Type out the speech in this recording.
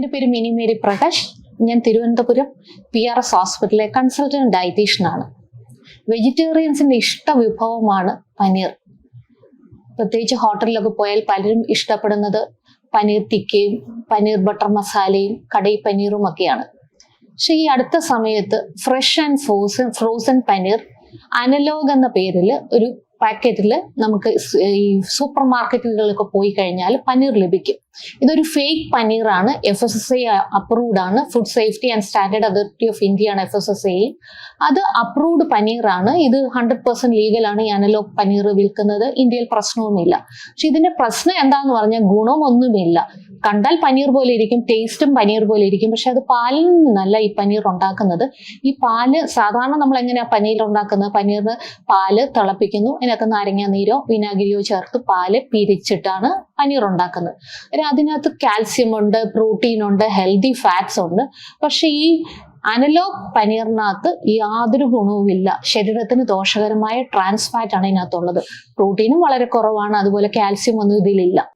എൻ്റെ പേര് mini Mary Prakash. ഞാൻ തിരുവനന്തപുരം PRS ഹോസ്പിറ്റലിലെ കൺസൾട്ടന്റ് ഡയറ്റീഷ്യനാണ്. വെജിറ്റേറിയൻസിന്റെ ഇഷ്ട വിഭവമാണ് പനീർ. പ്രത്യേകിച്ച് ഹോട്ടലിലൊക്കെ പോയാൽ പലരും ഇഷ്ടപ്പെടുന്നത് പനീർ ടിക്കയും പനീർ ബട്ടർ മസാലയും കടയി പനീറും ഒക്കെയാണ്. പക്ഷെ ഈ അടുത്ത സമയത്ത് fresh and frozen paneer analogue എന്ന പേരിൽ ഒരു പാക്കറ്റിൽ നമുക്ക് ഈ സൂപ്പർ മാർക്കറ്റുകളിലൊക്കെ പോയി കഴിഞ്ഞാൽ പനീർ ലഭിക്കും. ഇതൊരു ഫേക്ക് പനീറാണ്. FSSAI അപ്രൂവ്ഡ് ആണ്. Food safety and standard authority of India ആണ് FSSAI. അത് അപ്രൂവ്ഡ് പനീറാണ്. ഇത് 100% ലീഗലാണ്. ഈ അനലോഗ് പനീർ വിൽക്കുന്നത്. ഇന്ത്യയിൽ പ്രശ്നവുമില്ല. പക്ഷെ ഇതിന്റെ പ്രശ്നം എന്താന്ന് പറഞ്ഞാൽ ഗുണമൊന്നുമില്ല. കണ്ടാൽ പനീർ പോലെ ഇരിക്കും, ടേസ്റ്റും പനീർ പോലെ ഇരിക്കും. പക്ഷെ അത് പാലിൽ നിന്നല്ല ഈ പനീർ ഉണ്ടാക്കുന്നത്. ഈ പാല് സാധാരണ നമ്മൾ എങ്ങനെയാ പനീർ ഉണ്ടാക്കുന്നത്? പനീറിന് പാല് തിളപ്പിക്കുന്നു, അതിനകത്ത് നാരങ്ങ നീരോ വിനാഗിരിയോ ചേർത്ത് പാല് പിരിച്ചിട്ടാണ് പനീർ ഉണ്ടാക്കുന്നത്. അതിനകത്ത് കാൽസ്യം ഉണ്ട്, പ്രോട്ടീൻ ഉണ്ട്, ഹെൽത്തി ഫാറ്റ്സ് ഉണ്ട്. പക്ഷെ ഈ അനലോഗ് പനീറിനകത്ത് യാതൊരു ഗുണവുമില്ല. ശരീരത്തിന് ദോഷകരമായ ട്രാൻസ് ഫാറ്റ് ആണ് ഇതിനകത്തുള്ളത്. പ്രോട്ടീനും വളരെ കുറവാണ്, അതുപോലെ കാൽസ്യം ഒന്നും ഇതിലില്ല.